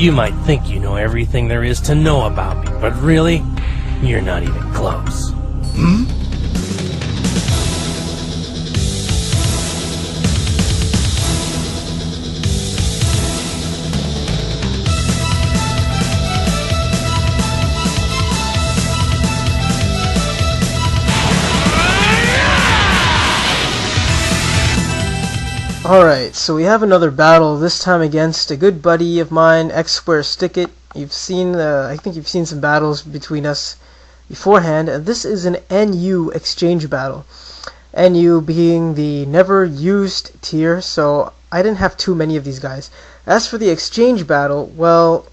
You might think you know everything there is to know about me, but really, you're not even close. Alright, so we have another battle, this time against a good buddy of mine, xsquarestickit. I think you've seen some battles between us beforehand, and this is an NU exchange battle. NU being the never used tier, so I didn't have too many of these guys. As for the exchange battle, well,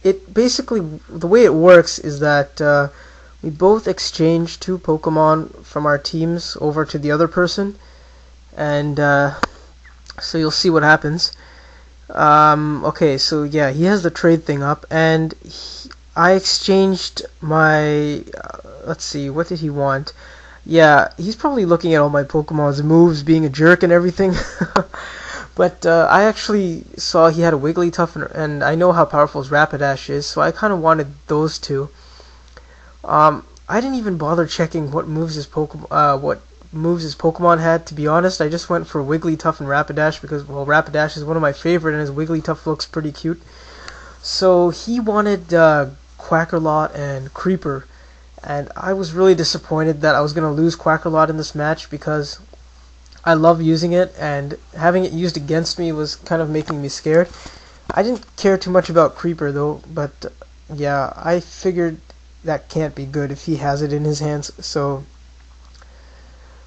it basically, the way it works is that we both exchange 2 Pokemon from our teams over to the other person, and so you'll see what happens. Okay, so yeah, he has the trade thing up, and I exchanged my, let's see, what did he want? Yeah, he's probably looking at all my Pokemon's moves, being a jerk and everything. But I actually saw he had a Wigglytuff, and I know how powerful his Rapidash is, so I kind of wanted those 2. I didn't even bother checking what moves his Pokemon had, to be honest. I just went for Wigglytuff and Rapidash because, well, Rapidash is one of my favorite and his Wigglytuff looks pretty cute. So he wanted Quackerlot and Creeper, and I was really disappointed that I was going to lose Quackerlot in this match because I love using it, and having it used against me was kind of making me scared. I didn't care too much about Creeper though, but yeah, I figured that can't be good if he has it in his hands, so...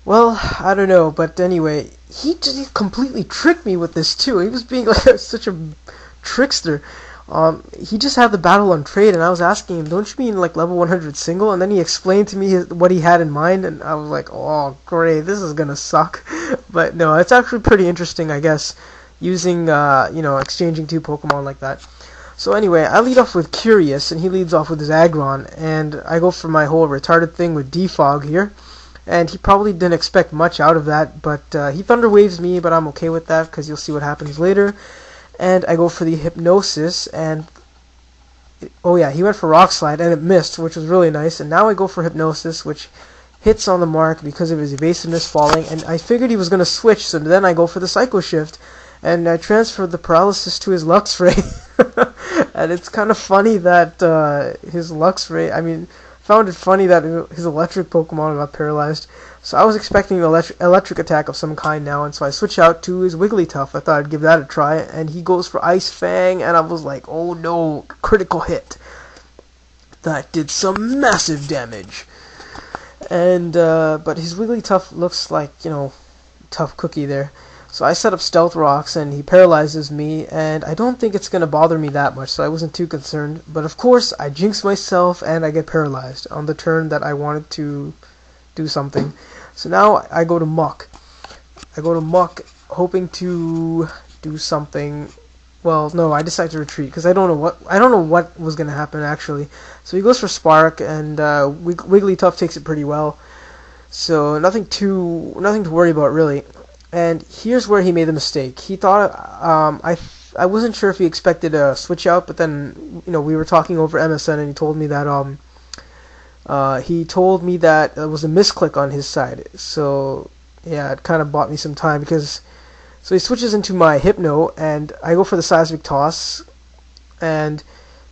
Well, I don't know, but anyway, he just completely tricked me with this too. He was being like such a trickster. He just had the battle on trade, and I was asking him, don't you mean like level 100 single? And then he explained to me what he had in mind, and I was like, oh great, this is gonna suck. But no, it's actually pretty interesting, I guess, using, exchanging 2 Pokemon like that. So anyway, I lead off with Curious, and he leads off with his Aggron, and I go for my whole retarded thing with Defog here. And he probably didn't expect much out of that, but he Thunder Waves me, but I'm okay with that because you'll see what happens later. And I go for the Hypnosis, and oh yeah, he went for Rock Slide, and it missed, which was really nice. And now I go for Hypnosis, which hits on the mark because of his evasiveness falling, and I figured he was going to switch, so then I go for the Psycho Shift, and I transferred the Paralysis to his Luxray. And it's kind of funny that his Luxray, found it funny that his electric Pokemon got paralyzed. So I was expecting an electric attack of some kind now, and so I switch out to his Wigglytuff. I thought I'd give that a try, and he goes for Ice Fang, and I was like, oh no, critical hit. That did some massive damage. And, but his Wigglytuff looks like, tough cookie there. So I set up Stealth Rocks, and he paralyzes me, and I don't think it's going to bother me that much, so I wasn't too concerned. But of course, I jinx myself, and I get paralyzed on the turn that I wanted to do something. So now I go to Muck. I go to Muck, hoping to do something. Well, no, I decide to retreat, because I don't know what was going to happen, actually. So he goes for Spark, and Wigglytuff takes it pretty well. So nothing to worry about, really. And here's where he made the mistake. He thought I wasn't sure if he expected a switch out, but then we were talking over MSN, and he told me that it was a misclick on his side. So yeah, it kind of bought me some time because so he switches into my Hypno, and I go for the Seismic Toss, and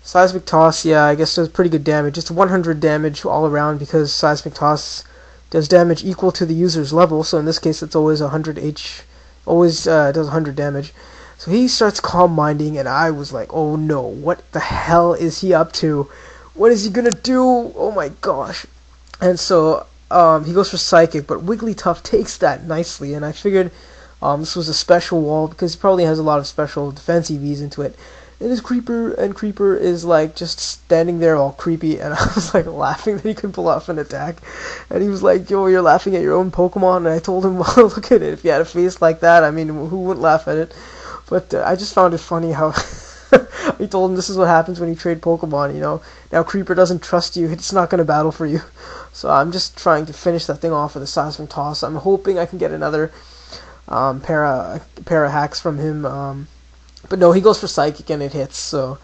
Seismic Toss, yeah, I guess does pretty good damage. It's 100 damage all around because Seismic Toss does damage equal to the user's level, so in this case it's always 100 does 100 damage. So he starts Calm Minding, and I was like, oh no, what the hell is he up to? What is he gonna do? Oh my gosh. And so he goes for Psychic, but Wigglytuff takes that nicely, and I figured this was a special wall because he probably has a lot of special defense EVs into it. And his Creeper is like just standing there all creepy, and I was like laughing that he could pull off an attack. And he was like, yo, you're laughing at your own Pokemon, and I told him, well, look at it, if you had a face like that, who wouldn't laugh at it? But I just found it funny how he told him this is what happens when you trade Pokemon, now Creeper doesn't trust you, it's not going to battle for you. So I'm just trying to finish that thing off with a Seismic Toss. I'm hoping I can get another pair of hacks from him, But no, he goes for Psychic and it hits, so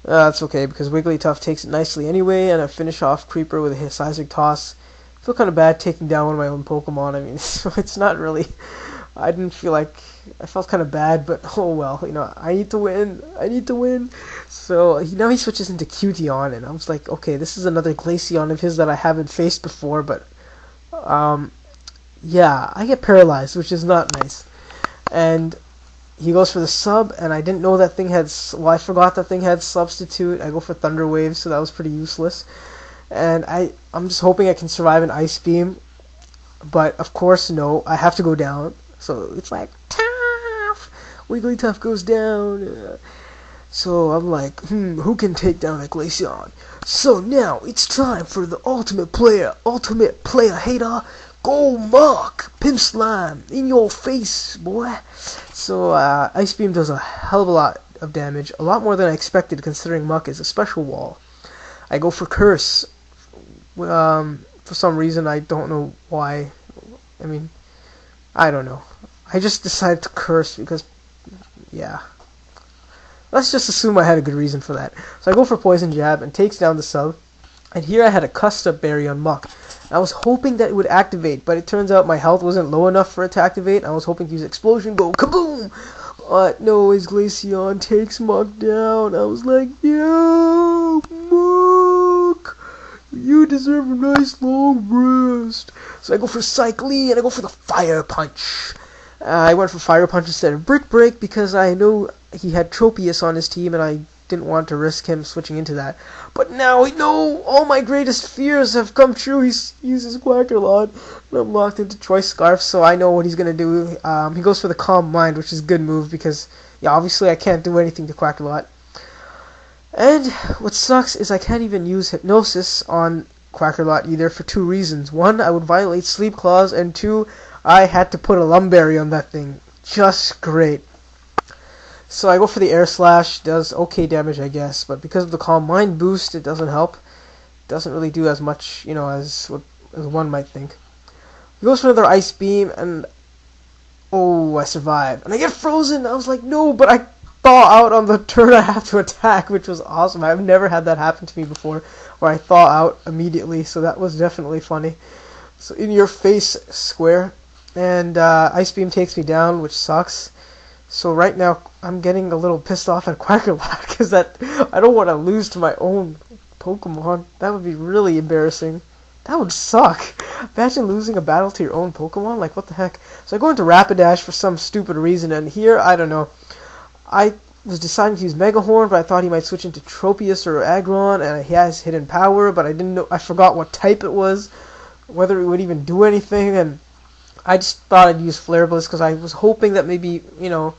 that's okay because Wigglytuff takes it nicely anyway, and I finish off Creeper with a Seismic Toss. I feel kind of bad taking down one of my own Pokemon. I mean, so it's not really. I didn't feel like. I felt kind of bad, but oh well. You know, I need to win. I need to win. So now he switches into Cutión, and I was like, okay, this is another Glaceon of his that I haven't faced before, but yeah, I get paralyzed, which is not nice. And he goes for the sub, and I didn't know that thing had. Well, I forgot that thing had Substitute. I go for Thunder Wave, so that was pretty useless. And I'm just hoping I can survive an Ice Beam, but of course no, I have to go down. So it's like tough. Wigglytuff goes down. So I'm like, who can take down a Glaceon? So now it's time for the ultimate player hater. Go Mark! Pimp Slime! In your face, boy! So, Ice Beam does a hell of a lot of damage. A lot more than I expected, considering Muck is a special wall. I go for Curse. For some reason, I don't know why. I mean, I don't know. I just decided to Curse because, yeah. Let's just assume I had a good reason for that. So I go for Poison Jab and takes down the sub. And here I had a Custap Berry on Muck. I was hoping that it would activate, but it turns out my health wasn't low enough for it to activate. I was hoping to use Explosion, go kaboom! But no, his Glaceon takes Muck down. I was like, yo, Muck! You deserve a nice long rest. So I go for Cyclee, and I go for the Fire Punch. I went for Fire Punch instead of Brick Break because I know he had Tropius on his team, and I didn't want to risk him switching into that. But now, no, all my greatest fears have come true. He uses Quackerlot, and I'm locked into Choice Scarf, so I know what he's going to do. He goes for the Calm Mind, which is a good move, because, yeah, obviously I can't do anything to Quackerlot. And what sucks is I can't even use Hypnosis on Quackerlot either for two reasons. One, I would violate Sleep Clause, and two, I had to put a Lumberry on that thing. Just great. So I go for the Air Slash, does okay damage I guess, but because of the Calm Mind boost it doesn't help. It doesn't really do as much, you know, as one might think. He goes for another Ice Beam, and oh, I survived. And I get frozen! I was like, no, but I thaw out on the turn I have to attack, which was awesome. I've never had that happen to me before, where I thaw out immediately, so that was definitely funny. So in your face, Square. And Ice Beam takes me down, which sucks. So right now, I'm getting a little pissed off at Quackerlot, because I don't want to lose to my own Pokemon. That would be really embarrassing. That would suck. Imagine losing a battle to your own Pokemon, like what the heck. So I go into Rapidash for some stupid reason, and here, I don't know. I was deciding to use Mega Horn, but I thought he might switch into Tropius or Aggron, and he has Hidden Power, but I didn't know, I forgot what type it was, whether it would even do anything, and I just thought I'd use Flare Blitz because I was hoping that maybe, you know,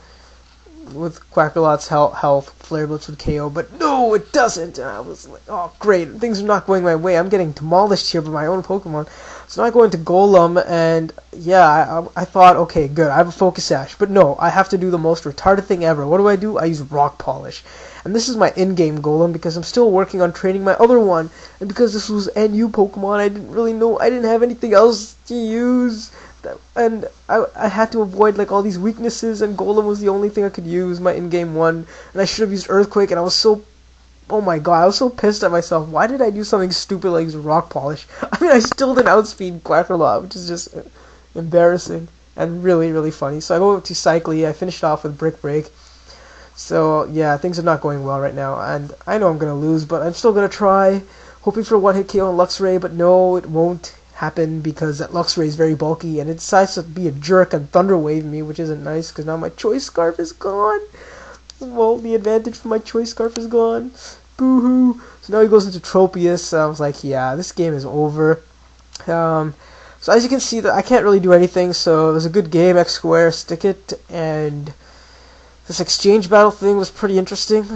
with Quackerlot's health, Flare Blitz would KO, but no, it doesn't. And I was like, oh, great, things are not going my way. I'm getting demolished here by my own Pokemon. So now I go into Golem, and yeah, I thought, okay, good, I have a Focus Sash, but no, I have to do the most retarded thing ever. What do? I use Rock Polish. And this is my in-game Golem because I'm still working on training my other one, and because this was NU Pokemon, I didn't really know, I didn't have anything else to use. And I had to avoid like all these weaknesses, and Golem was the only thing I could use, my in-game one, and I should have used Earthquake, and I was so, oh my god, I was so pissed at myself. Why did I do something stupid like use Rock Polish? I mean, I still didn't outspeed Quackerlot, which is just embarrassing and really, really funny. So I go to Cyclee, I finished off with Brick Break. So yeah, things are not going well right now, and I know I'm gonna lose, but I'm still gonna try, hoping for a one-hit KO on Luxray, but no, it won't happen because that Luxray is very bulky, and it decides to be a jerk and Thunder Wave me, which isn't nice because now my Choice Scarf is gone. Well, the advantage for my Choice Scarf is gone. Boo-hoo. So now he goes into Tropius. I was like, yeah, this game is over. So as you can see, that I can't really do anything, so it was a good game, xsquarestickit, and this exchange battle thing was pretty interesting.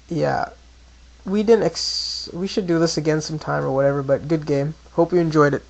Yeah. We should do this again sometime or whatever, but good game. Hope you enjoyed it.